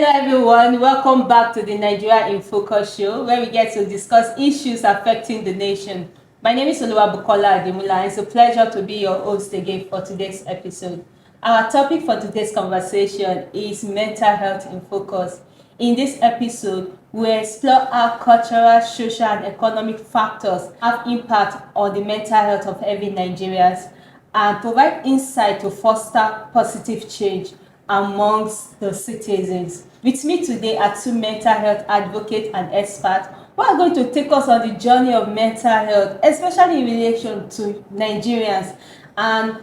Hello everyone, welcome back to the Nigeria in Focus show where we get to discuss issues affecting the nation. My name is Bukola Adimula and it's a pleasure to be your host again for today's episode. Our topic for today's conversation is mental health in focus. In this episode, we explore how cultural, social and economic factors have impact on the mental health of every Nigerians and provide insight to foster positive change amongst the citizens. With me today are two mental health advocates and experts who are going to take us on the journey of mental health, especially in relation to Nigerians, and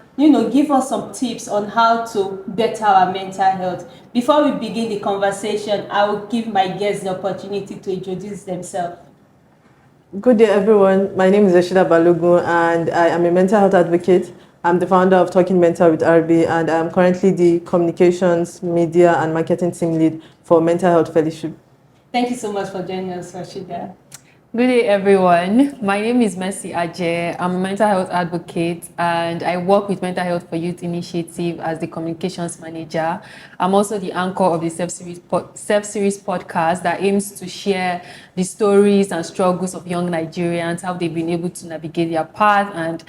give us some tips on how to better our mental health. Before we begin the conversation, I will give my guests the opportunity to introduce themselves. Good day, everyone. My name is Rashida Balogun, and I am a mental health advocate. I'm the founder of Talking Mental with RB, and I'm currently the communications, media, and marketing team lead for Mental Health Fellowship. Thank you so much for joining us, Rashida. Good day, everyone. My name is Mercy Ajay. I'm a mental health advocate and I work with Mental Health for Youth Initiative as the communications manager. I'm also the anchor of the Self-Series podcast that aims to share the stories and struggles of young Nigerians, how they've been able to navigate their path and,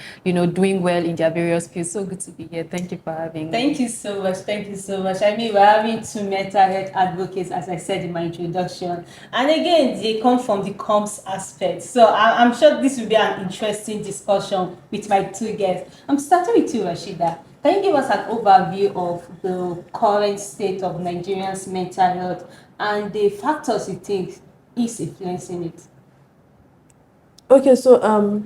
doing well in their various fields. So good to be here. Thank you for having me. Thank you so much. Thank you so much. I mean, we're having two mental health advocates, as I said in my introduction. And again, they come from the comms aspect. So I'm sure this will be an interesting discussion with my two guests. I'm starting with you, Rashida. Can you give us an overview of the current state of Nigerians' mental health and the factors you think is influencing it? Okay, so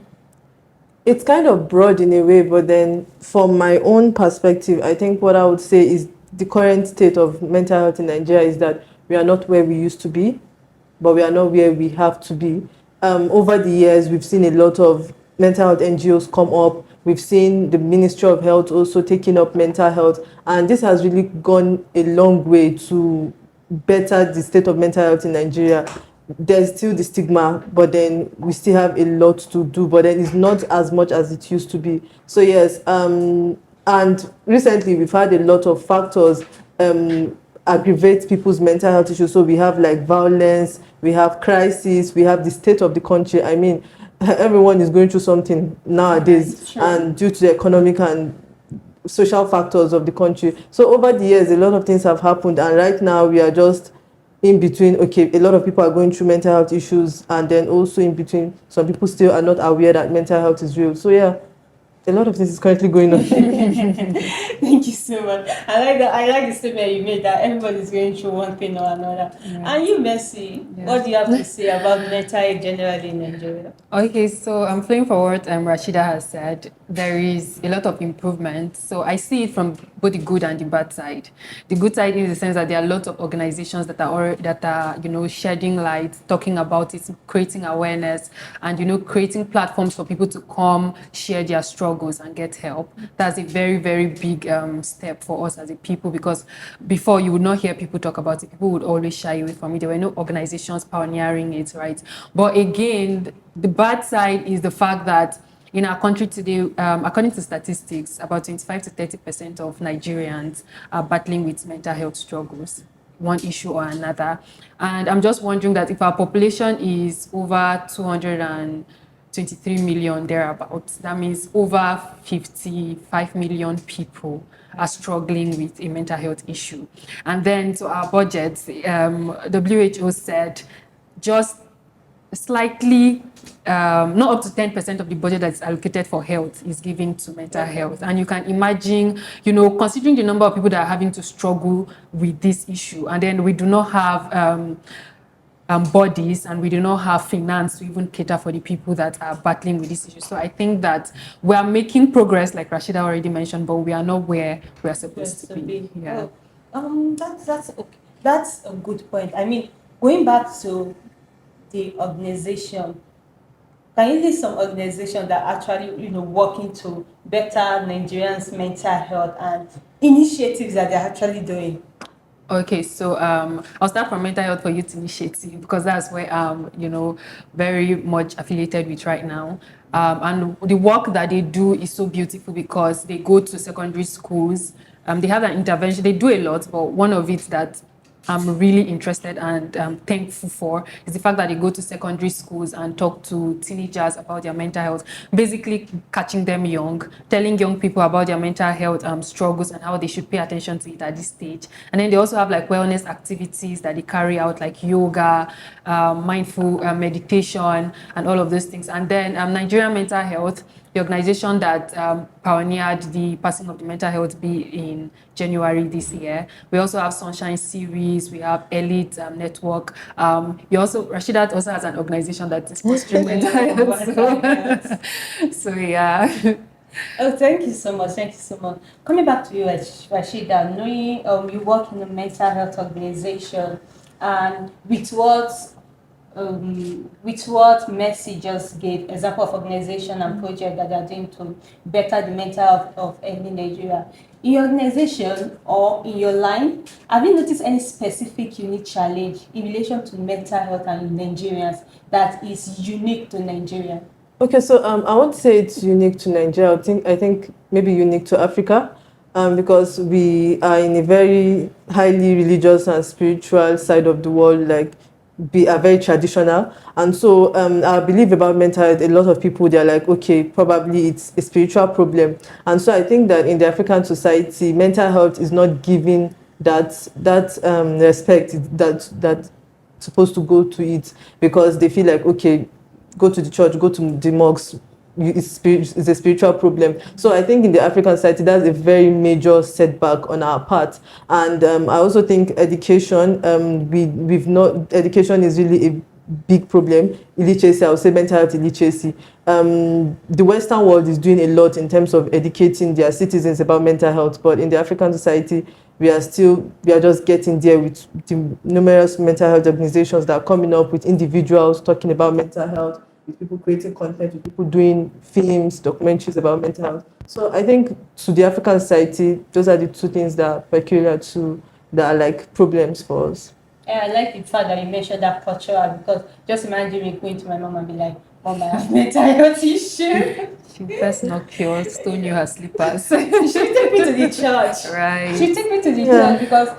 it's kind of broad in a way, but then from my own perspective, I think what I would say is the current state of mental health in Nigeria is that we are not where we used to be, but we are not where we have to be. Over the years, we've seen a lot of mental health NGOs come up. We've seen the Ministry of Health also taking up mental health, and this has really gone a long way to better the state of mental health in Nigeria. There's still the stigma, but then we still have a lot to do, but then it's not as much as it used to be. So yes, and recently we've had a lot of factors aggravate people's mental health issues. So we have like violence, we have crisis, we have the state of the country. I mean, everyone is going through something nowadays, Sure. and due to the economic and social factors of the country. So over the years, a lot of things have happened, and right now we are just in between. Okay, a lot of people are going through mental health issues, and then also in between, some people still are not aware that mental health is real. So yeah, a lot of things is currently going on. Thank you so much. I like that. I like the statement you made that everybody's going through one thing or another. Yeah. And you, Mercy, what do you have to say about mental health generally in Nigeria? Okay, so I'm flowing for what Rashida has said. There is a lot of improvement. So I see it from both the good and the bad side. The good side is the sense that there are lots of organizations that are shedding light, talking about it, creating awareness, and creating platforms for people to come share their struggles and get help. That's a very, very big step for us as a people, because before you would not hear people talk about it. People would always shy away from it. There were no organizations pioneering it, right? But again, the bad side is the fact that in our country today, according to statistics, about 25 to 30% of Nigerians are battling with mental health struggles, one issue or another. And I'm just wondering that if our population is over 223 million thereabouts, that means over 55 million people are struggling with a mental health issue. And then to our budgets, WHO said just slightly, not up to 10% of the budget that is allocated for health is given to mental health. And you can imagine, considering the number of people that are having to struggle with this issue, and then we do not have bodies and we do not have finance to even cater for the people that are battling with this issue. So I think that we are making progress, like Rashida already mentioned, but we are not where we are supposed to be. Yeah. That's okay. That's a good point. I mean, going back to the organization, can you list some organizations that are actually working to better Nigerians' mental health and initiatives that they're actually doing? Okay, so I'll start from Mental Health for Youth Initiative, because that's where I'm, very much affiliated with right now. And the work that they do is so beautiful because they go to secondary schools. They have an intervention. They do a lot, but one of it that I'm really interested and thankful for is the fact that they go to secondary schools and talk to teenagers about their mental health, basically catching them young, telling young people about their mental health struggles and how they should pay attention to it at this stage. And then they also have like wellness activities that they carry out, like yoga, mindful meditation, and all of those things. And then Nigerian Mental Health, the organization that pioneered the passing of the mental health bill in January this year. We also have Sunshine Series, we have Elite Network. Rashida also has an organization that is fostering mental health. So yeah. Oh, thank you so much. Thank you so much. Coming back to you, Rashida, knowing you work in a mental health organization, and with what Mercy just gave, example of organization and project that they are doing to better the mental health of any Nigeria. In your organization or in your line, have you noticed any specific unique challenge in relation to mental health and Nigerians that is unique to Nigeria? Okay, so I won't say it's unique to Nigeria. I think maybe unique to Africa, because we are in a very highly religious and spiritual side of the world. Like, we are very traditional, and so our belief about mental health, a lot of people, they're like, okay, probably it's a spiritual problem, and so I think that in the African society, mental health is not given that respect that supposed to go to it, because they feel like, okay, go to the church, go to the mosques, it's a spiritual problem. So I think in the African society, that's a very major setback on our part. And I also think education, education is really a big problem. Illiteracy, I would say mental health illiteracy. The Western world is doing a lot in terms of educating their citizens about mental health, but in the African society, we are just getting there with the numerous mental health organizations that are coming up, with individuals talking about mental health, with people creating content, with people doing films, documentaries about mental health. So I think to the African society, those are the two things that are peculiar to, that are like problems for us. Yeah, I like the fact that you mentioned that cultural, because just imagine me going to my mom and be like, Mom, I have mental health issue. She first knock your stone you her slippers. She take me to the church. Right. She take me to the church because,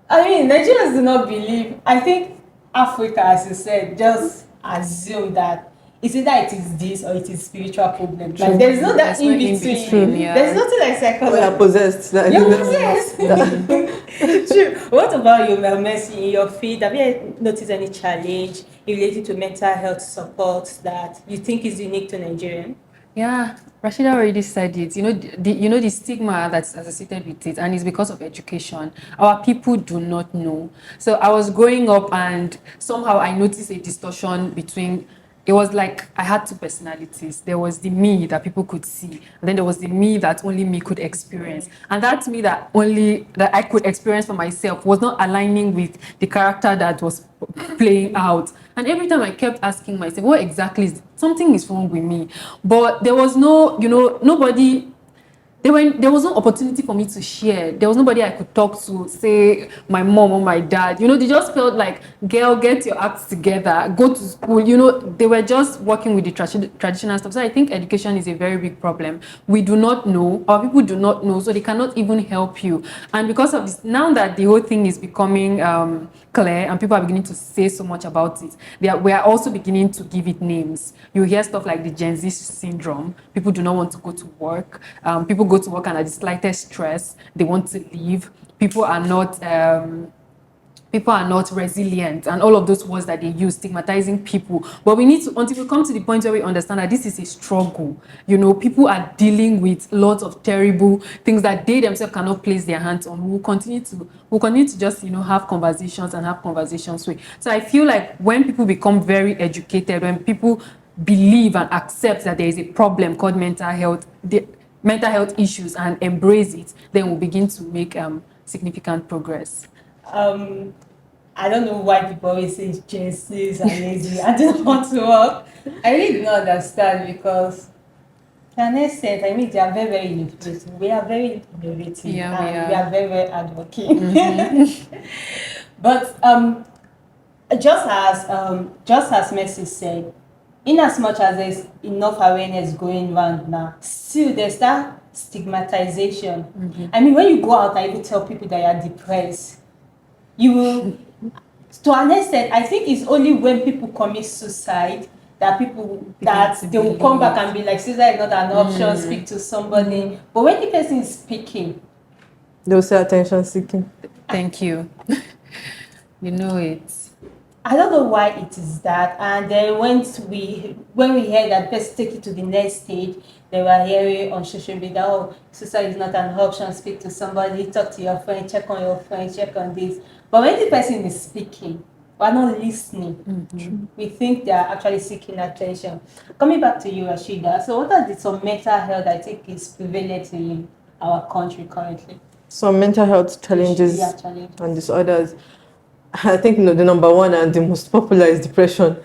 I mean, Nigerians do not believe. I think Africa, as you said, just assume that it's either it is this or it is spiritual problem. Like, there's no that in between. Yeah. There's nothing like psychology. We are possessed. You're possessed. True. What about you, Mercy, in your field? Have you noticed any challenge related to mental health support that you think is unique to Nigerian? Yeah, Rashida already said it. The stigma that's associated with it, and it's because of education. Our people do not know. So I was growing up, and somehow I noticed a distortion between. It was like I had two personalities. There was the me that people could see, and then there was the me that only me could experience. And that me that I could experience for myself was not aligning with the character that was playing out. And every time I kept asking myself, what exactly something is wrong with me? But there was nobody. There was no opportunity for me to share. There was nobody I could talk to, say my mom or my dad. They just felt like, girl, get your acts together, go to school. They were just working with the traditional stuff. So I think education is a very big problem. We do not know, our people do not know, so they cannot even help you. And because of this, now that the whole thing is becoming clear and people are beginning to say so much about it, we are also beginning to give it names. You hear stuff like the Gen Z syndrome. People do not want to go to work. People go to work and at the slightest stress, they want to leave. People are not resilient, and all of those words that they use, stigmatizing people. But we need to, until we come to the point where we understand that this is a struggle. People are dealing with lots of terrible things that they themselves cannot place their hands on. We'll continue to just have conversations with. So I feel like when people become very educated, when people believe and accept that there is a problem called mental health issues and embrace it, then we'll begin to make significant progress. I don't know why people always say Gen Zs are lazy. I don't want to work. I really do not understand, because to an extent, I mean, they are very, very innovative. We are very innovative. Yeah, and we are very, very hardworking. Mm-hmm. But just as Messi said, in as much as there's enough awareness going around now, still there's that stigmatization. Mm-hmm. I mean, when you go out and even tell people that you're depressed, you will, to an extent, I think it's only when people commit suicide that they will come back and be like, suicide is not an option, speak to somebody. But when the person is speaking, They'll say attention seeking. Thank you. You know it. I don't know why it is that. And then when we heard that person take it to the next stage, they were hearing on social media, oh, suicide is not an option, speak to somebody, talk to your friend, check on your friend, check on this. But when the person is speaking, we're not listening. We think they are actually seeking attention. Coming back to you, Rashida, so what are some mental health I think is prevalent in our country currently? Some mental health challenges and disorders. I think the number one and the most popular is depression.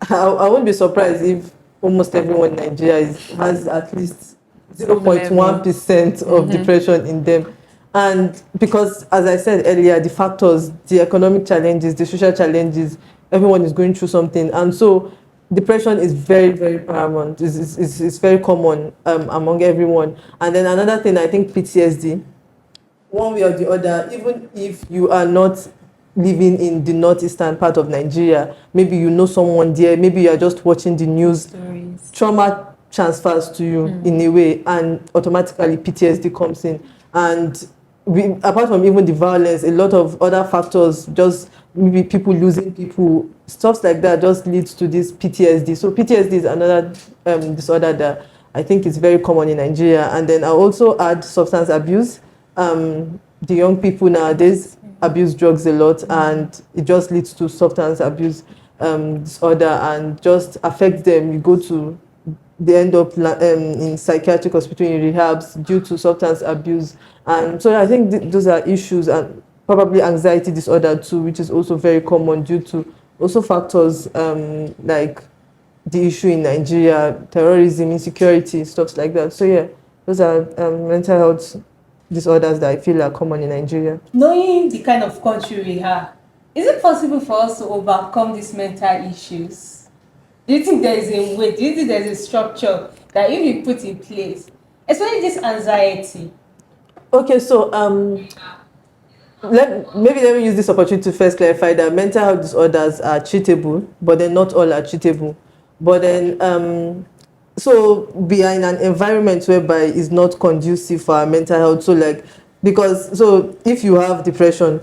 I won't be surprised if almost everyone in Nigeria has at least 0.1% of depression in them. And because, as I said earlier, the factors, the economic challenges, the social challenges, everyone is going through something. And so depression is very, very paramount. It's very common among everyone. And then another thing, I think PTSD, one way or the other, even if you are not living in the northeastern part of Nigeria, maybe you know someone there, maybe you are just watching the news, Stories. trauma transfers to you in a way, and automatically PTSD comes in. And apart from even the violence, a lot of other factors, just maybe people losing people, stuff like that just leads to this PTSD. So PTSD is another disorder that I think is very common in Nigeria. And then I also add substance abuse. The young people nowadays abuse drugs a lot, and it just leads to substance abuse disorder and just affects them. You go to, they end up in psychiatric hospital, in rehabs due to substance abuse. And so I think those are issues, and probably anxiety disorder too, which is also very common due to also factors like the issue in Nigeria, terrorism, insecurity, stuff like that. So yeah, those are mental health disorders that I feel are common in Nigeria. Knowing the kind of country we are, is it possible for us to overcome these mental issues? Do you think there is a way? Do you think there is a structure that if you put in place, especially this anxiety? Okay, so let me use this opportunity to first clarify that mental health disorders are treatable, but then not all are treatable. But then so we are in an environment whereby it's not conducive for our mental health. So if you have depression,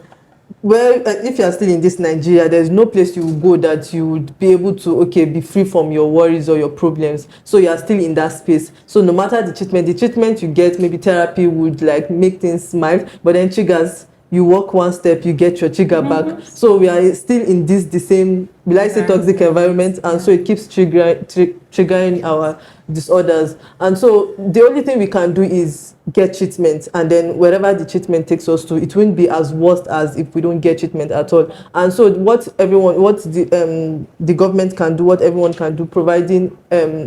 well, if you are still in this Nigeria, there's no place you will go that you would be able to be free from your worries or your problems. So you are still in that space. So no matter the treatment you get, maybe therapy would like make things smile, but then triggers, you walk one step, you get your trigger back. So we are still in the same, will I say, toxic environment, and so it keeps triggering our disorders. And so the only thing we can do is get treatment, and then wherever the treatment takes us to, it won't be as worst as if we don't get treatment at all. And so what the government can do, what everyone can do, providing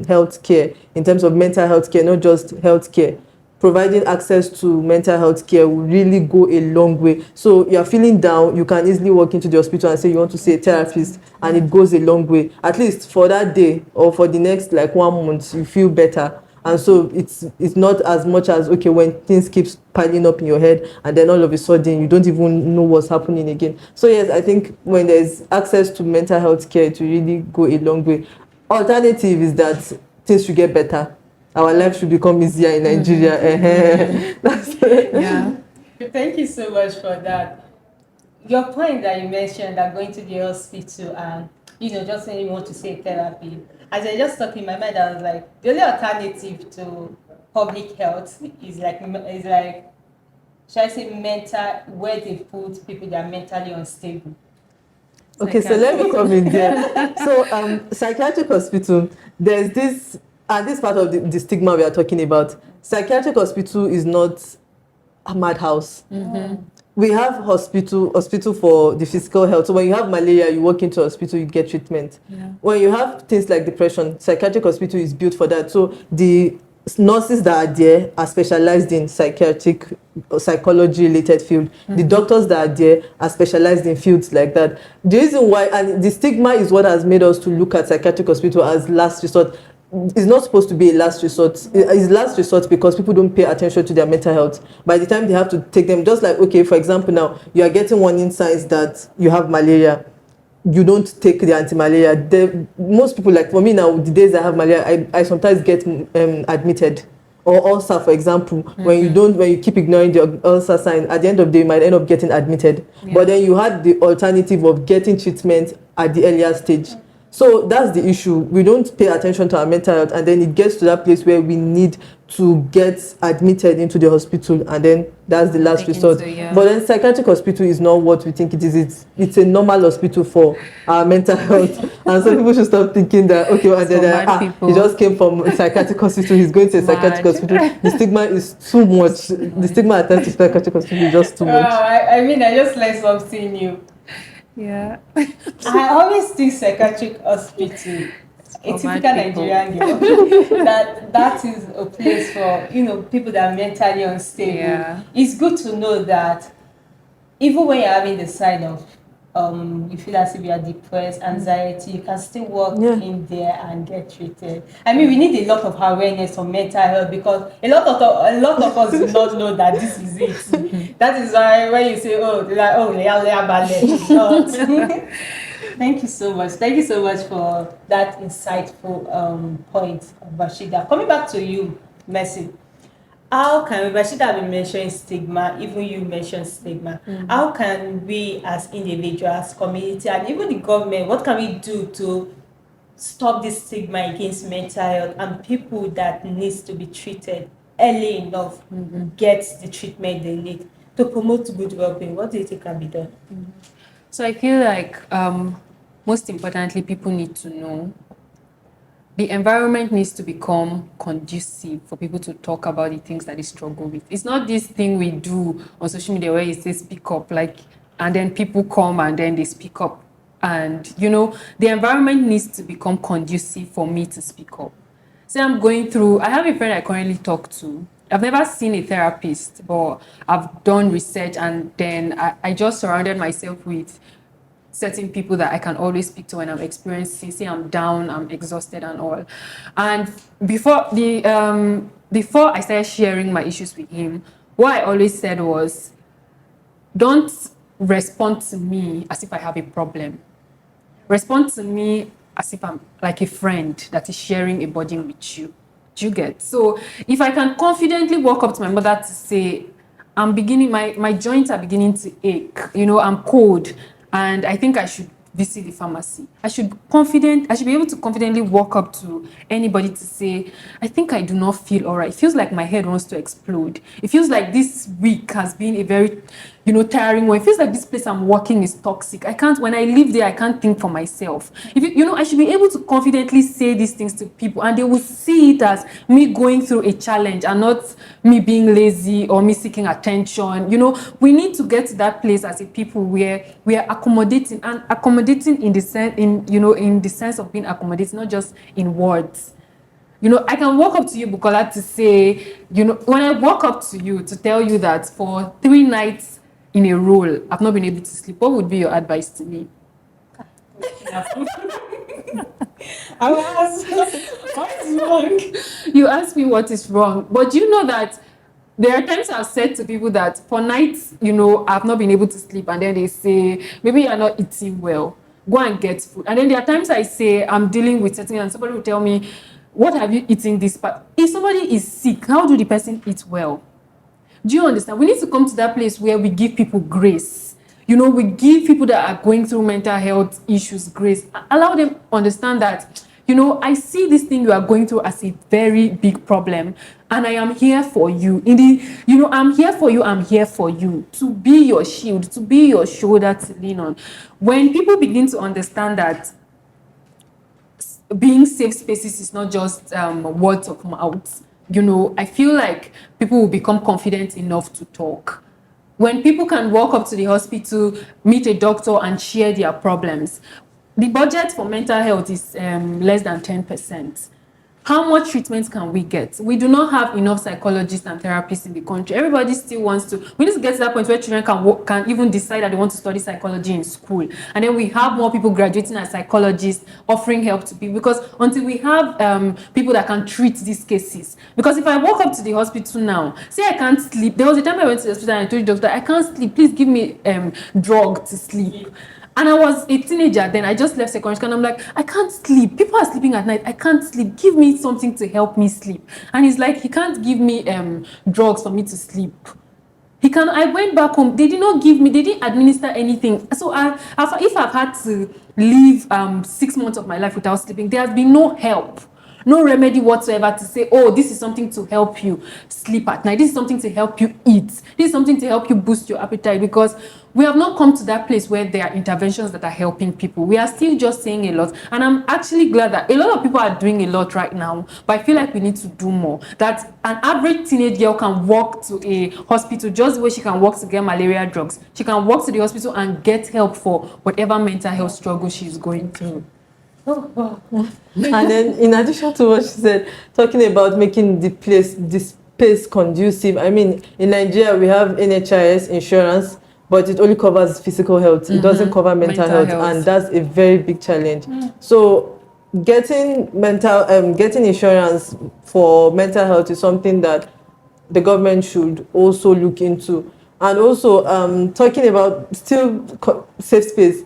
health care in terms of mental health care, not just health care. Providing access to mental health care will really go a long way. So you're feeling down, you can easily walk into the hospital and say you want to see a therapist, and it goes a long way. At least for that day or for the next 1 month, you feel better. And so it's not as much as when things keep piling up in your head, and then all of a sudden you don't even know what's happening again. So yes, I think when there's access to mental health care, it will really go a long way. Alternative is that things should get better. Our life should become easier in Nigeria. That's it. Yeah. Thank you so much for that. Your point that you mentioned, that going to the hospital and just saying you want to say therapy. As I just talked in my mind, I was like, the only alternative to public health is like should I say mental, where they put people that are mentally unstable. Okay, so let me come in there. So psychiatric hospital, there's this. And this part of the stigma we are talking about. Psychiatric hospital is not a madhouse. We have hospital for the physical health. So when you have malaria, you walk into hospital, you get treatment. When you have things like depression, psychiatric hospital is built for that. So the nurses that are there are specialized in psychiatric or psychology related field. The doctors that are there are specialized in fields like that. The reason why, and the stigma is what has made us to look at psychiatric hospital as last resort. it's not supposed to be a last resort. It's last resort because people don't pay attention to their mental health. By the time they have to take them, just like, okay, for example, now you are getting warning signs that you have malaria, you don't take the anti-malaria. Most people, like for me now, the days I have malaria, I sometimes get admitted. Or ulcer, for example, when you keep ignoring the ulcer sign, at the end of the day, you might end up getting admitted. Yeah. But then you had the alternative of getting treatment at the earlier stage. So that's the issue. We don't pay attention to our mental health, and then it gets to that place where we need to get admitted into the hospital, and then that's the last resort. But then psychiatric hospital is not what we think it is. It's a normal hospital for our mental health. And so people should stop thinking that, okay, well, he just came from a psychiatric hospital, he's going to a psychiatric hospital. The stigma is too much. The stigma attached to psychiatric hospital is just too much. I mean, I just learned something new. Yeah. I always think psychiatric hospital, a typical Nigerian girl, that is a place for, people that are mentally unstable. Yeah. It's good to know that even when you're having the sign of you feel as if you are depressed, anxiety, you can still walk in there and get treated. I mean, we need a lot of awareness on mental health, because a lot of us do not know that this is it. That is why when you say, oh, they're like, oh, it's not. Thank you so much. Thank you so much for that insightful point, Rashida. Coming back to you, Mercy. How can we, Rashida been mentioning stigma, even you mentioned stigma. How can we as individuals, community, and even the government, what can we do to stop this stigma against mental health, and people that needs to be treated early enough get the treatment they need to promote good well-being? What do you think can be done? So I feel like most importantly, people need to know the environment needs to become conducive for people to talk about the things that they struggle with. It's not this thing we do on social media where it says speak up, and then people come and then they speak up. And, the environment needs to become conducive for me to speak up. Say I have a friend I currently talk to. I've never seen a therapist, but I've done research, and then I just surrounded myself with certain people that I can always speak to when I'm experiencing, say I'm down, I'm exhausted and all. And before I started sharing my issues with him, what I always said was, don't respond to me as if I have a problem. Respond to me as if I'm like a friend that is sharing a burden with you. Do you get? So if I can confidently walk up to my mother to say, my joints are beginning to ache, I'm cold, and I think I should visit the pharmacy. I should be able to confidently walk up to anybody to say, I think I do not feel all right. It feels like my head wants to explode. It feels like this week has been a very, tiring one. It feels like this place I'm working is toxic. When I live there, I can't think for myself. I should be able to confidently say these things to people, and they will see it as me going through a challenge and not me being lazy or me seeking attention. We need to get to that place as a people where we are accommodating in the sense of being accommodating, not just in words. I can walk up to you, Bukola, to say, when I walk up to you to tell you that for 3 nights in a row, I've not been able to sleep, what would be your advice to me? I will ask, what is wrong? You ask me what is wrong, but you know that there are times I've said to people that for nights, I've not been able to sleep, and then they say, maybe you're not eating well, go and get food. And then there are times I say I'm dealing with something, and somebody will tell me, what have you eaten this? But if somebody is sick, how do the person eat well? Do you understand? We need to come to that place where we give people grace. We give people that are going through mental health issues grace. Allow them understand that, I see this thing you are going through as a very big problem, and I am here for you. I'm here for you. I'm here for you to be your shield, to be your shoulder to lean on. When people begin to understand that being safe spaces is not just words of mouth, I feel like people will become confident enough to talk. When people can walk up to the hospital, meet a doctor, and share their problems, the budget for mental health is less than 10%. how much treatment can we get? We do not have enough psychologists and therapists in the country. Everybody still wants to. We need to get to that point where children can even decide that they want to study psychology in school. And then we have more people graduating as psychologists, offering help to people. Because until we have people that can treat these cases. Because if I walk up to the hospital now, say I can't sleep. There was a time I went to the hospital and I told the doctor, I can't sleep. Please give me drug to sleep. And I was a teenager then. I just left secondary school and I'm like, I can't sleep. People are sleeping at night. I can't sleep. Give me something to help me sleep. And he's like, he can't give me drugs for me to sleep. I went back home. They did not give me, they didn't administer anything. So if I've had to live 6 months of my life without sleeping, there has been no help. No remedy whatsoever to say, oh, this is something to help you sleep at night. This is something to help you eat. This is something to help you boost your appetite, because we have not come to that place where there are interventions that are helping people. We are still just saying a lot. And I'm actually glad that a lot of people are doing a lot right now, but I feel like we need to do more. That an average teenage girl can walk to a hospital just the way she can walk to get malaria drugs. She can walk to the hospital and get help for whatever mental health struggle she's going through. And then, in addition to what she said, talking about making the space conducive. I mean, in Nigeria we have NHIS insurance, but it only covers physical health. It doesn't cover mental health, and that's a very big challenge. So, getting insurance for mental health is something that the government should also look into. And also, talking about still safe space.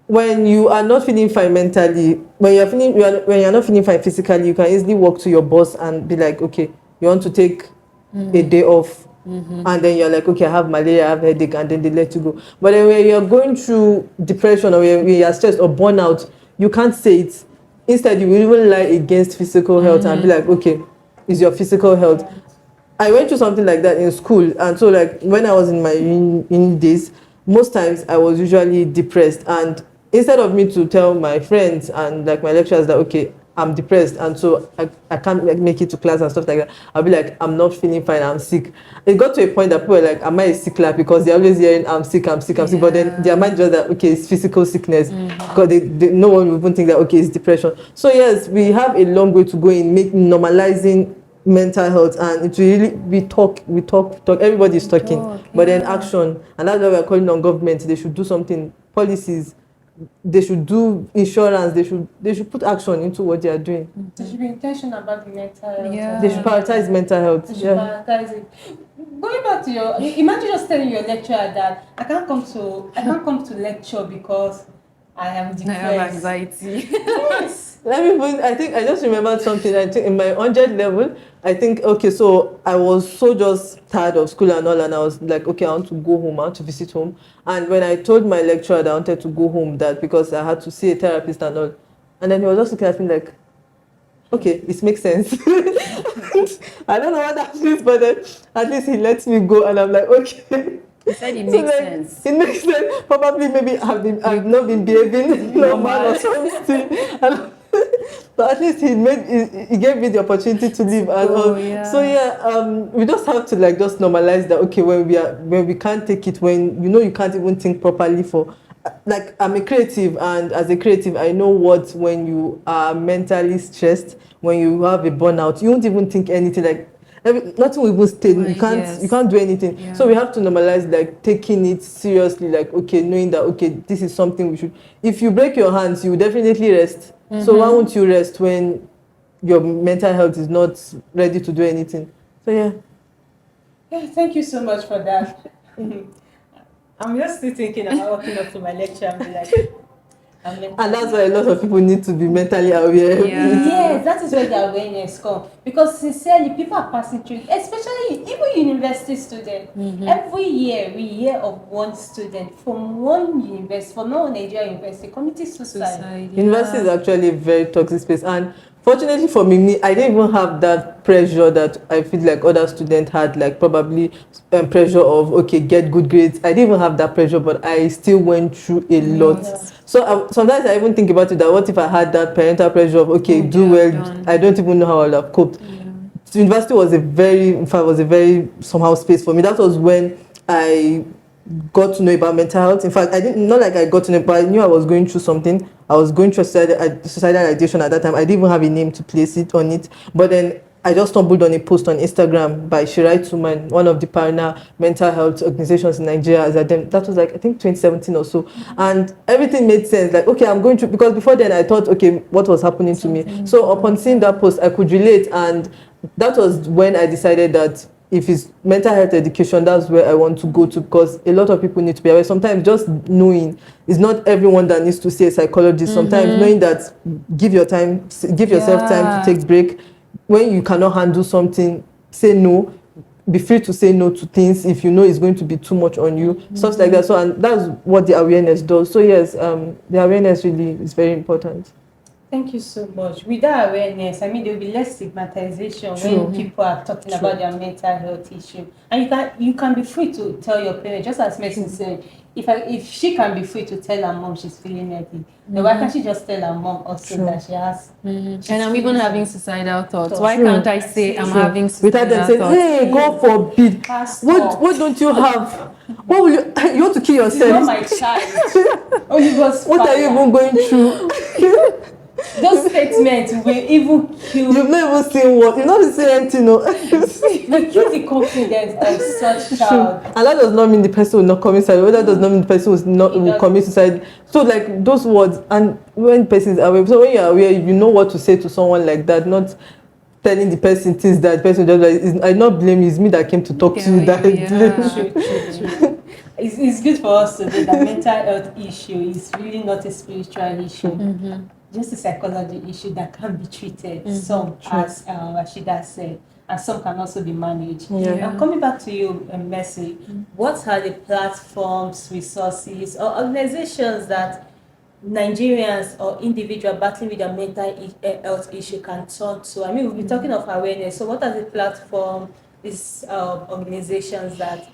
When you are not feeling fine mentally, when you're not feeling fine physically, you can easily walk to your boss and be like, okay, you want to take a day off, and then you're like, okay, I have malaria, I have headache, and then they let you go. But then when you're going through depression or when you're stressed or burnout, you can't say it. Instead, you will even lie against physical health and be like, okay, it's your physical health. I went through something like that in school, and so like when I was in my uni days, most times I was usually depressed, and instead of me to tell my friends and like my lecturers that, okay, I'm depressed and so I can't make it to class and stuff like that, I'll be like, I'm not feeling fine, I'm sick. It got to a point that people were like, am I a sick lad? Because they're always hearing, I'm sick, but then their mind just that, okay, it's physical sickness, because no one will even think that, okay, it's depression. So yes, we have a long way to go in normalizing mental health, and it really, we talk, everybody's talking, but then action, and that's why we're calling on government. They should do something, policies. They should do insurance. They should put action into what they are doing. They should be intentional about the mental health. Yeah. They should prioritize mental health. They should prioritize it. Going back to imagine just telling your lecturer that I can't come to lecture because I am depressed. I have anxiety. Yes. I just remembered something. I think in my 100 level, I think, okay, so I was so just tired of school and all, and I was like, okay, I want to go home, I want to visit home. And when I told my lecturer that I wanted to go home, that because I had to see a therapist and all, and then he was just looking at me like, okay, this makes sense. I don't know what that means, but then at least he lets me go, and I'm like, okay. He said it makes sense. It makes sense. Probably maybe I've not been behaving normal or something. But at least he gave me the opportunity to live. So we just have to like just normalize that. Okay, when we can't take it, when you can't even think properly for. Like, I'm a creative, and as a creative, I know what when you are mentally stressed, when you have a burnout, you won't even think anything. Like nothing will even stay. You can't do anything. Yeah. So we have to normalize like taking it seriously. Like, okay, knowing that, okay, this is something we should. If you break your hands, you will definitely rest. So why won't you rest when your mental health is not ready to do anything? So yeah, thank you so much for that. I'm just still thinking about walking up to my lecture and be like, and that's why a lot of people need to be mentally aware. Yes, that is where the awareness comes. Because sincerely, people are passing through, especially even university students. Every year we hear of one student from one university, from one Nigerian university, committing suicide. University is actually a very toxic space, and fortunately for me, I didn't even have that pressure that I feel like other students had, like probably pressure of, okay, get good grades. I didn't even have that pressure, but I still went through a lot. So sometimes I even think about it, that what if I had that parental pressure of, okay, do well, I don't even know how I would have coped. So university was a very somehow space for me. That was when I got to know about mental health. In fact, I didn't, not like I got to know, but I knew I was going through something. I was going through suicidal ideation at that time. I didn't even have a name to place it on it. But then I just stumbled on a post on Instagram by Shirai Tuman, one of the pioneer mental health organizations in Nigeria. That was like, I think 2017 or so. And everything made sense. Like, okay, I'm going through, because before then I thought, okay, what was happening to me? So upon seeing that post, I could relate. And that was when I decided that if it's mental health education, that's where I want to go to, because a lot of people need to be aware. Sometimes just knowing, it's not everyone that needs to see a psychologist. Sometimes knowing that, give yourself time to take break. When you cannot handle something, say no. Be free to say no to things if you know it's going to be too much on you, stuff like that. So, and that's what the awareness does. So yes, the awareness really is very important. Thank you so much. With that awareness, I mean, there will be less stigmatization when people are talking about their mental health issue. And you can be free to tell your parents, just as Mercy said, if she can be free to tell her mom she's feeling healthy, then why can't she just tell her mom also that she has? And I'm even having suicidal thoughts. Why can't I say I'm having without them suicidal saying, thoughts? hey, God forbid, what don't you have? What will you want to kill It's not yourself? my child. Only God's What are you even going through? Those statements will even kill. You've not even seen what. You've not even seen anything. No. You kill the confidence of such child. And that does not mean the person will not commit suicide. That does not mean the person will commit suicide. So like those words, and when person is aware, so when you're aware, you know what to say to someone like that, not telling the person things that the person just like. I not blame you. It's me that came to talk to you. That True. It's good for us to know that mental health issue is really not a spiritual issue. Just a psychology issue that can be treated. Some, as Rashida said, and some can also be managed. And coming back to you, Mercy, what are the platforms, resources, or organizations that Nigerians or individuals battling with their mental health issue can turn to? I mean, we'll be talking of awareness. So what are the platforms, these organizations that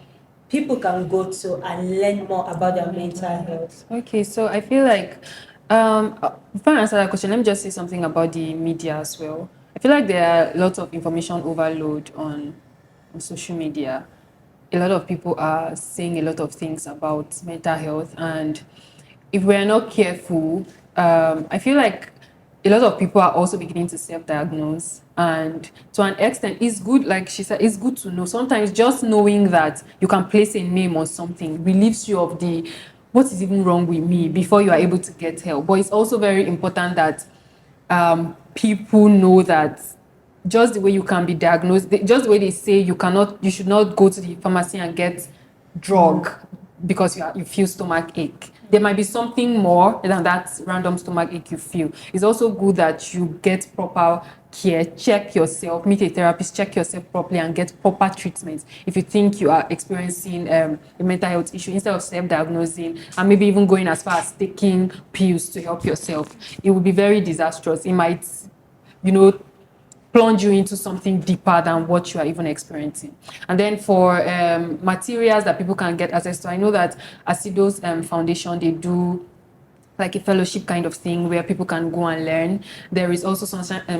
people can go to and learn more about their mental health? Okay, so I feel like before I answer that question, let me just say something about the media as well. I feel like there are lots of information overload on social media. A lot of people are saying a lot of things about mental health, and if we're not careful, I feel like a lot of people are also beginning to self-diagnose, and to an extent it's good, like she said, it's good to know. Sometimes just knowing that you can place a name on something relieves you of the what is even wrong with me before you are able to get help. But it's also very important that people know that just the way you can be diagnosed, just the way they say you should not go to the pharmacy and get drug because you feel stomach ache. There might be something more than that random stomach ache you feel. It's also good that you get proper care, check yourself, meet a therapist, check yourself properly and get proper treatment. If you think you are experiencing a mental health issue, instead of self-diagnosing and maybe even going as far as taking pills to help yourself, it will be very disastrous. It might, plunge you into something deeper than what you are even experiencing. And then for materials that people can get access to, I know that Asido's foundation, they do like a fellowship kind of thing where people can go and learn. There is also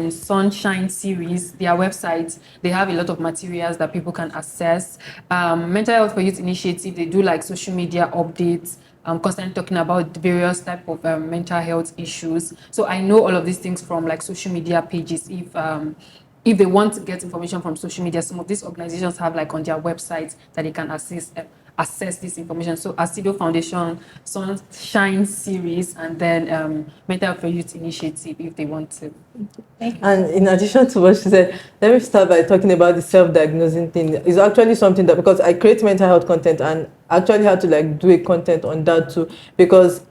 Sunshine series, their websites, they have a lot of materials that people can access. Mental Health for Youth Initiative, they do like social media updates, constantly talking about various type of mental health issues. So I know all of these things from like social media pages. If they want to get information from social media, some of these organizations have like on their websites that they can access this information. So Asido Foundation, Sunshine series, and then Mental Health for Youth Initiative if they want to. And in addition to what she said, let me start by talking about the self-diagnosing thing. It's actually something that, because I create mental health content and actually had to like do a content on that too,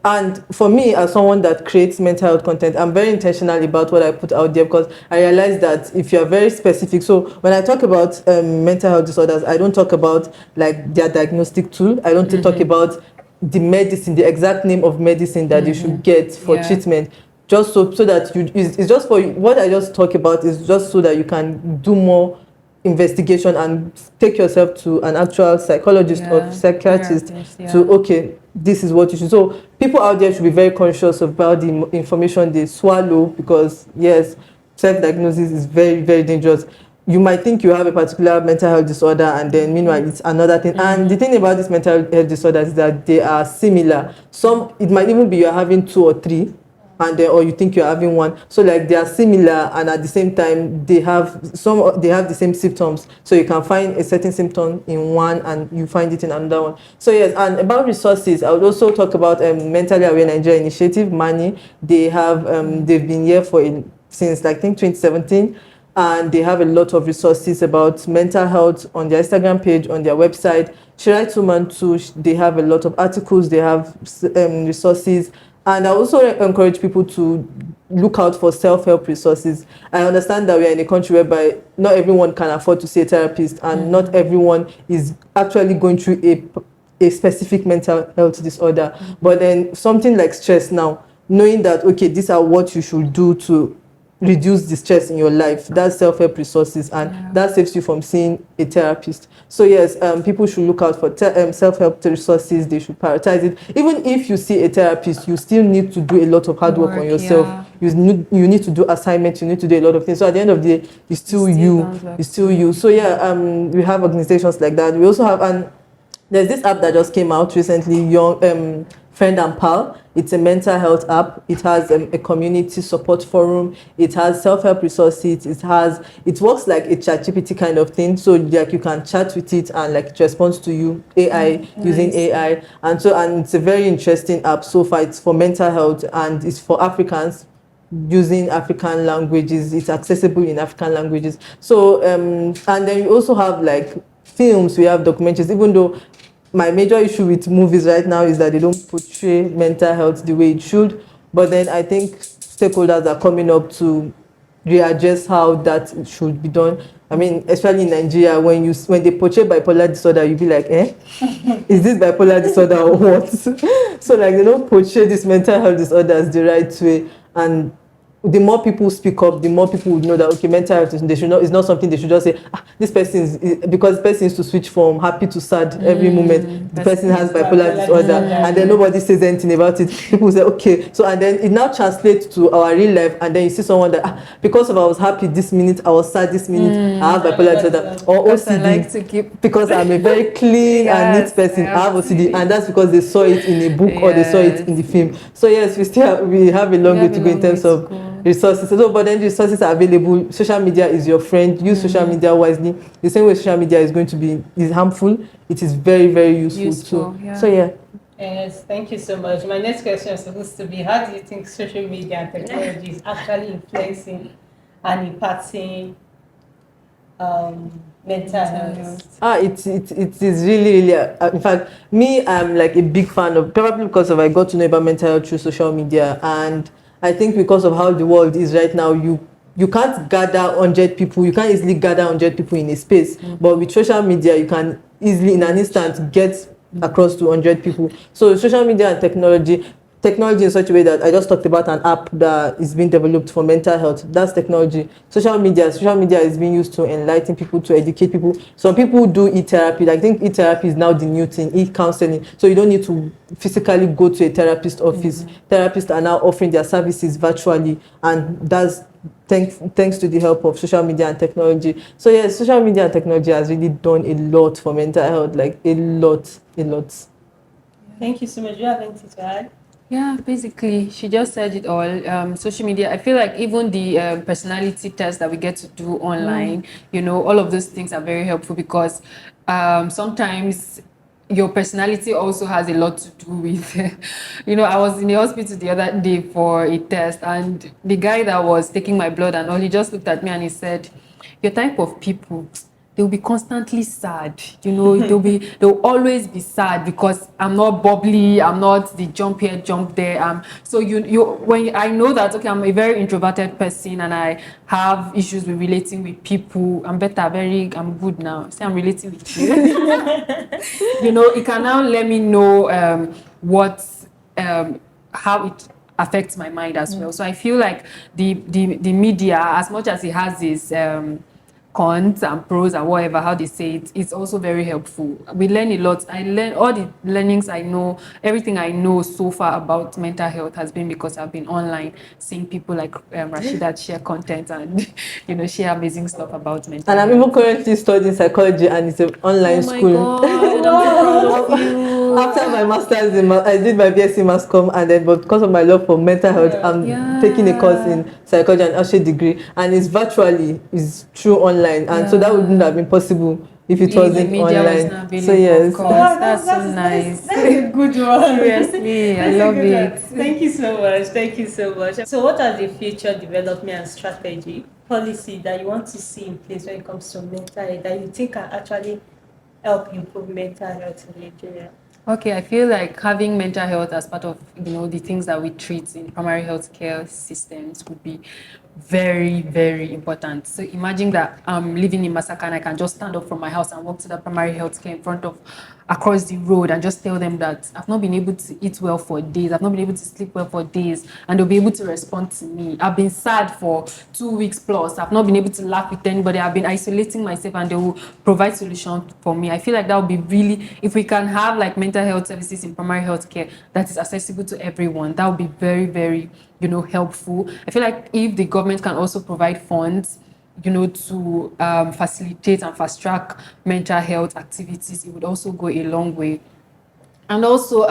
and for me as someone that creates mental health content, I'm very intentional about what I put out there, because I realize that if you're very specific, so when I talk about mental health disorders, I don't talk about like their diagnostic tool. I don't talk about the medicine, the exact name of medicine that you should get for treatment. Just so that it's just for you. What I just talk about is just so that you can do more investigation and take yourself to an actual psychologist or psychiatrist okay, this is what you should. So people out there should be very conscious about the information they swallow, because yes, self-diagnosis is very, very dangerous. you might think you have a particular mental health disorder, and then meanwhile it's another thing. And the thing about this mental health disorders is that they are similar. Some, it might even be you're having 2 or 3, and then, or you think you're having 1. So like they are similar, and at the same time they have the same symptoms. So you can find a certain symptom in one and you find it in another one. So yes, and about resources, I would also talk about Mentally Aware Nigeria Initiative, MANI. They have they've been here since like, I think 2017, and they have a lot of resources about mental health on their Instagram page, on their website. Shirai Tuman too, they have a lot of articles, they have resources. And I also encourage people to look out for self-help resources. I understand that we are in a country whereby not everyone can afford to see a therapist, and not everyone is actually going through a specific mental health disorder. But then something like stress now, knowing that, okay, these are what you should do to reduce the stress in your life, that's self-help resources, and that saves you from seeing a therapist. So yes, people should look out for self-help resources. They should prioritize it. Even if you see a therapist, you still need to do a lot of hard work on yourself. You need to do assignments, you need to do a lot of things. So at the end of the day, it's still you. So yeah, we have organizations like that. We also have, and there's this app that just came out recently, Young Friend and Pal. It's a mental health app. It has a community support forum. It has self-help resources. It works like a ChatGPT kind of thing. So like you can chat with it, and like it responds to you, using AI. And it's a very interesting app. So far, it's for mental health, and it's for Africans, using African languages. It's accessible in African languages. So and then we also have like films, we have documentaries, even though my major issue with movies right now is that they don't portray mental health the way it should. But then I think stakeholders are coming up to readjust how that should be done. I mean, especially in Nigeria, when they portray bipolar disorder, you be like, is this bipolar disorder or what? So like they don't portray this mental health disorders the right way. And the more people speak up, the more people would know that, okay, mental health is not something they should just say, this person is, because the person is to switch from happy to sad every moment. The person has bipolar disorder, and then nobody says anything about it. People say, okay, so, and then it now translates to our real life, and then you see someone that, because of I was happy this minute, I was sad this minute, I have bipolar disorder, or OCD, because I'm a very clean and neat person, I have OCD, and that's because they saw it in a book or they saw it in the film. So yes, we have a long way to go in terms of resources. So, but then the resources are available. Social media is your friend. Use social media wisely. The same way social media is going to be harmful, it is very, very useful too. Yeah. So yeah. Yes, thank you so much. My next question is supposed to be, how do you think social media and technology is actually influencing and impacting mental health? It is really, in fact, me, I'm like a big fan of, probably because I got to know about mental health through social media, and I think because of how the world is right now, you can't gather 100 people, you can't easily gather 100 people in a space, but with social media, you can easily, in an instant, get across to 100 people. So social media and technology in such a way that I just talked about an app that is being developed for mental health. That's technology. Social media is being used to enlighten people, to educate people. Some people do e-therapy. I think e-therapy is now the new thing, e-counseling. So you don't need to physically go to a therapist office. Therapists are now offering their services virtually, and that's thanks to the help of social media and technology. So yes, social media and technology has really done a lot for mental health, like a lot. Thank you so much. Do you have anything to add? Yeah, basically, she just said it all. Social media, I feel like even the personality test that we get to do online, all of those things are very helpful, because sometimes your personality also has a lot to do with, I was in the hospital the other day for a test, and the guy that was taking my blood and all, he just looked at me and he said, your type of people, they'll be constantly sad, they'll always be sad, because I'm not bubbly, I'm not the jump here, jump there. So when I know that, okay, I'm a very introverted person and I have issues with relating with people, I'm good now. Say I'm relating with you. It can now let me know how it affects my mind as well. So I feel like the media, as much as it has this cons and pros and whatever, how they say it, it's also very helpful. We learn a lot. I learn all the learnings I know, everything I know so far about mental health has been because I've been online, seeing people like Rashida share content and share amazing stuff about mental And I'm health. even currently studying psychology, and it's an online Oh my school. God, I'm so proud of you. After my master's I did my BSc Mass Comm, and then but because of my love for mental health, I'm taking a course in psychology and associate degree, and it's through online, and so that wouldn't have been possible if it If the wasn't media was online. not available, So yes, of course. Wow, That's so nice. that's a good one. Seriously, I That's a love good one. it. Thank you so much. Thank you so much. So, what are the future development and strategy policy that you want to see in place when it comes to mental health that you think can actually help improve mental health in Nigeria? Okay, I feel like having mental health as part of the things that we treat in primary health care systems would be very, very important. So imagine that I'm living in Masaka and I can just stand up from my house and walk to the primary health care in front of across the road and just tell them that I've not been able to eat well for days, I've not been able to sleep well for days, and they'll be able to respond to me. I've been sad for 2 weeks plus, I've not been able to laugh with anybody, I've been isolating myself, and they will provide solution for me. I feel like that would be really, if we can have like mental health services in primary health care that is accessible to everyone, that would be very, very helpful. I feel like if the government can also provide funds to facilitate and fast track mental health activities, it would also go a long way. And also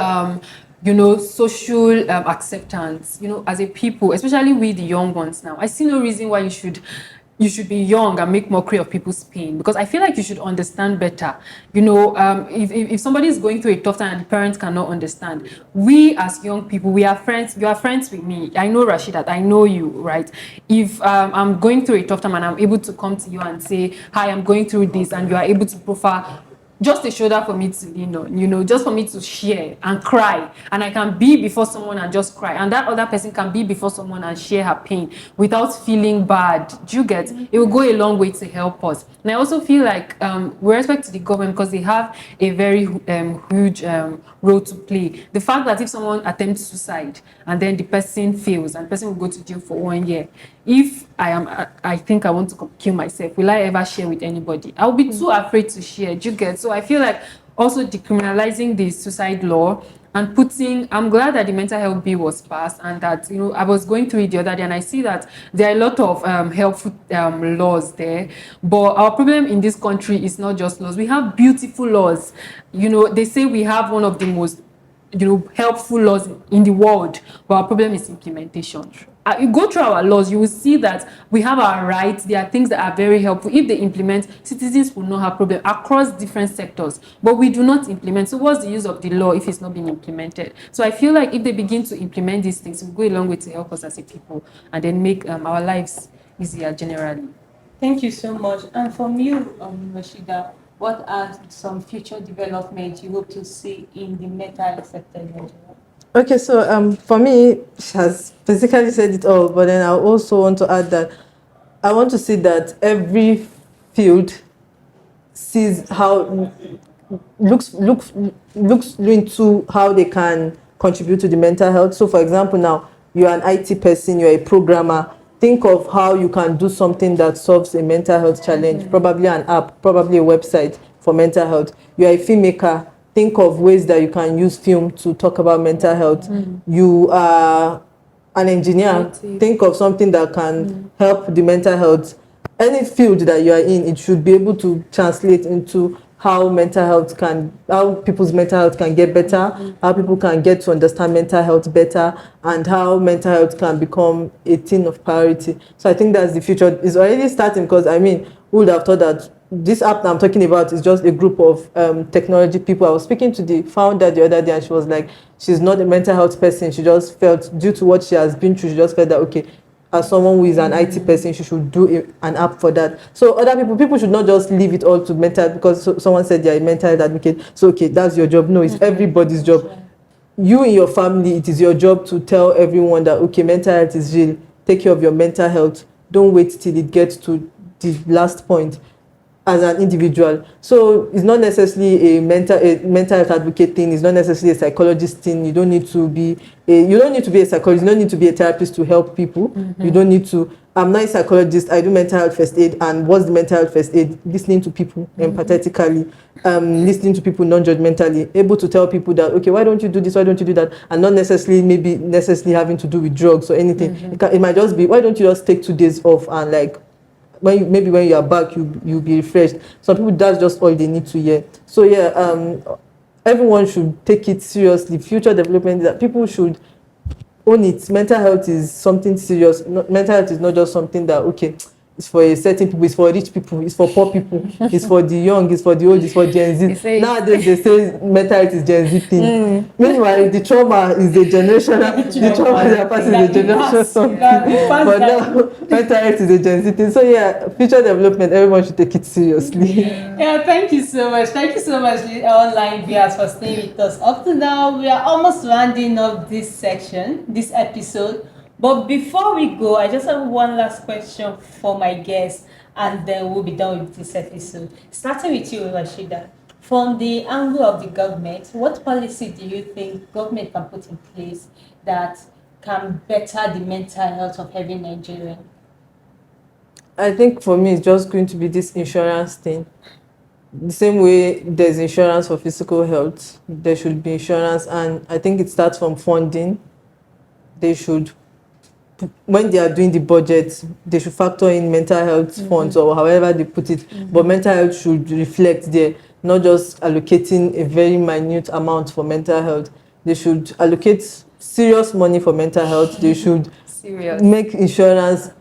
social acceptance, as a people, especially with the young ones now. I see no reason why you should be young and make mockery of people's pain, because I feel like you should understand better. If somebody is going through a tough time and the parents cannot understand, we as young people, we are friends. You are friends with me. I know Rashida, I know you, right? If I'm going through a tough time and I'm able to come to you and say, hi, I'm going through this, and you are able to profile just a shoulder for me to just for me to share and cry, and I can be before someone and just cry, and that other person can be before someone and share her pain without feeling bad. Do you get? It will go a long way to help us. And I also feel like with respect to the government, because they have a very huge role to play. The fact that if someone attempts suicide and then the person fails and the person will go to jail for 1 year, if I think I want to kill myself, will I ever share with anybody? I'll be too afraid to share. Do you get? So I feel like also decriminalizing the suicide law and I'm glad that the mental health bill was passed, and that I was going through it the other day and I see that there are a lot of helpful laws there. But our problem in this country is not just laws. We have beautiful laws. They say we have one of the most helpful laws in the world, but our problem is implementation. You go through our laws, you will see that we have our rights. There are things that are very helpful. If they implement, citizens will not have problem across different sectors, but we do not implement. So what's the use of the law if it's not being implemented? So I feel like if they begin to implement these things, it will go a long way to help us as a people, and then make our lives easier generally. Thank you so much. And from you, Rashida, what are some future developments you hope to see in the mental health sector in Nigeria? okay. So for me, she has basically said it all, but then I also want to add that I want to see that every field sees how looks into how they can contribute to the mental health. So for example, now you're an IT person, you're a programmer, think of how you can do something that solves a mental health challenge, probably an app, probably a website for mental health. You're a filmmaker, think of ways that you can use film to talk about mental health. You are an engineer, think of something that can help the mental health. Any field that you are in, it should be able to translate into how people's mental health can get better, how people can get to understand mental health better, and how mental health can become a thing of priority. So I think that's the future. It's already starting, because who would have thought that this app that I'm talking about is just a group of technology people. I was speaking to the founder the other day, and she was like, she's not a mental health person. She just felt, due to what she has been through, she just felt that, okay, as someone who is an IT person, she should do an app for that. So other people should not just leave it all to mental, because someone said they're a mental health advocate. So, okay, that's your job. No, it's everybody's job. You in your family, it is your job to tell everyone that, okay, mental health is real. Take care of your mental health. Don't wait till it gets to the last point. as an individual. So it's not necessarily a mental health advocate thing. It's not necessarily a psychologist thing. You don't need to be a psychologist. You don't need to be a therapist to help people. You don't need to. I'm not a psychologist. I do mental health first aid. And what's the mental health first aid? Listening to people empathetically, listening to people non-judgmentally, able to tell people that, okay, why don't you do this? Why don't you do that? And not necessarily having to do with drugs or anything. It might just be, why don't you just take 2 days off and like, when you are back, you'll be refreshed. Some people, that's just all they need to hear. So yeah, everyone should take it seriously. Future development, that people should own it. Mental health is something serious. Mental health is not just something that, okay, it's for a certain people, it's for rich people, it's for poor people, it's for the young, it's for the old, it's for Gen Z. Nowadays they say mental health is Gen Z thing. Meanwhile, the trauma is a generational, the trauma they are passing is a generational something. But now, mental health is a Gen Z thing. So yeah, future development, everyone should take it seriously. Yeah, thank you so much. Thank you so much, online viewers, for staying with us. Up to now, we are almost rounding up this episode. But before we go, I just have one last question for my guests, and then we'll be done with this episode. Starting with you, Rashida. From the angle of the government, what policy do you think government can put in place that can better the mental health of every Nigerian? I think for me, it's just going to be this insurance thing. The same way there's insurance for physical health, there should be insurance, and I think it starts from funding. They should, when they are doing the budget, they should factor in mental health funds or however they put it. But mental health should reflect there, not just allocating a very minute amount for mental health. They should allocate serious money for mental health. They should make insurance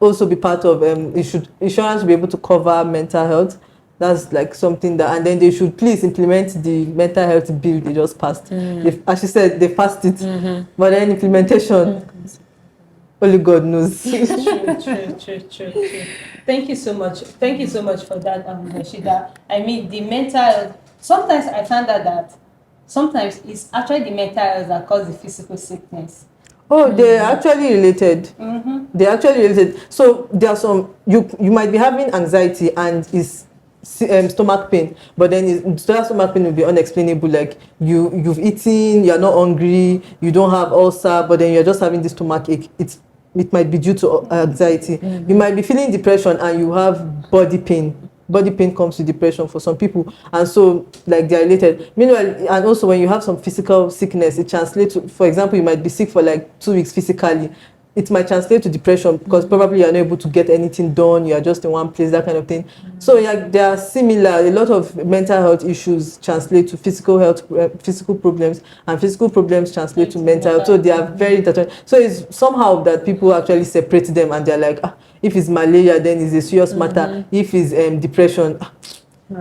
also be part of insurance should be able to cover mental health. That's like something that, and then they should please implement the mental health bill they just passed. As she said, they passed it, but then implementation, only God knows. True. Thank you so much. Thank you so much for that, Rashida. I mean, the mental health, sometimes I found out that sometimes it's actually the mental health that causes the physical sickness. Oh, they're actually related. They're actually related. So there are some, you might be having anxiety and is stomach pain, but then that stomach pain will be unexplainable, like you've eaten, you're not hungry, you don't have ulcer, but then you're just having this stomach ache. It might be due to anxiety. You might be feeling depression and you have body pain. Body pain comes with depression for some people, and so like they're related. Meanwhile, and also when you have some physical sickness, it translates to, for example, you might be sick for like 2 weeks physically. It might translate to depression because probably you're not able to get anything done, you are just in one place, that kind of thing. So yeah, they are similar. A lot of mental health issues translate to physical health, physical problems, and physical problems translate to mental health. So they are very different. So it's somehow that people actually separate them, and they're like, if it's malaria, then it's a serious matter. If it's depression,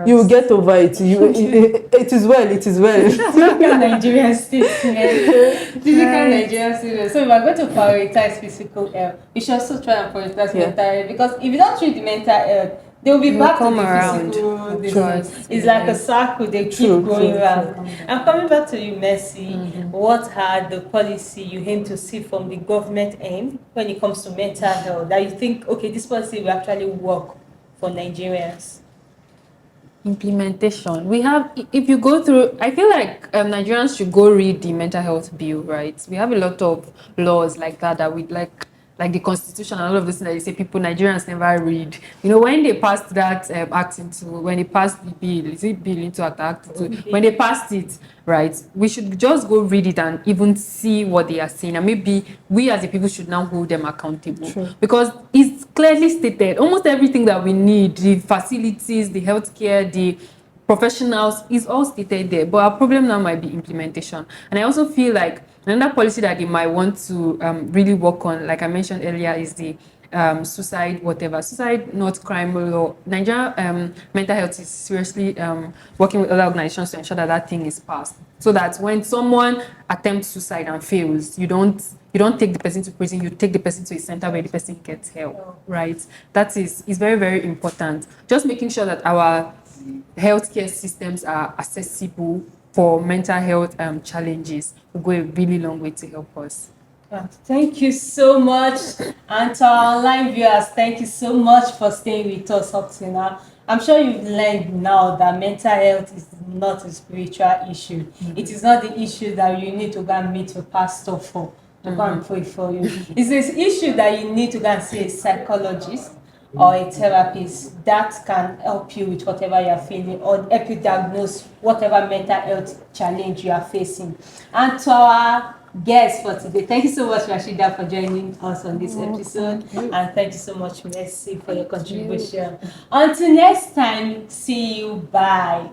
you will get over it. It is well. Typical Nigerian statement. Typical Nigerian statement. So if we're going to prioritize physical health, we should also try and prioritize mental health, because if you don't treat the mental health, they will be back to the physical. It's like a circle. They keep going around. And coming back to you, Mercy, what are the policy you aim to see from the government end when it comes to mental health that you think, okay, this policy will actually work for Nigerians? Implementation. We have, if you go through, I feel like Nigerians should go read the mental health bill, right? We have a lot of laws like that we like the constitution and all of this things that you say people, Nigerians never read. You know, when they passed that when they passed the bill, is it bill into act into, when they passed it, right, we should just go read it and even see what they are saying, and maybe we as the people should now hold them accountable. Because it's clearly stated, almost everything that we need, the facilities, the healthcare, the professionals, is all stated there. But our problem now might be implementation. And I also feel like another policy that they might want to really work on, like I mentioned earlier, is the suicide not crime law. Nigeria mental health is seriously working with other organizations to ensure that that thing is passed, so that when someone attempts suicide and fails, you don't take the person to prison, you take the person to a center where the person gets help, right? That is very, very important. Just making sure that our healthcare systems are accessible for mental health challenges will go a really long way to help us. Thank you so much. And to our online viewers, thank you so much for staying with us up to now. I'm sure you've learned now that mental health is not a spiritual issue. It is not the issue that you need to go and meet your pastor for, to go and pray for you. It's this issue that you need to go and see a psychologist or a therapist that can help you with whatever you're feeling or help you diagnose whatever mental health challenge you are facing. And to our guest for today, thank you so much, Rashida, for joining us on this episode. And thank you so much, Mercy, for your contribution. Until next time, see you. Bye.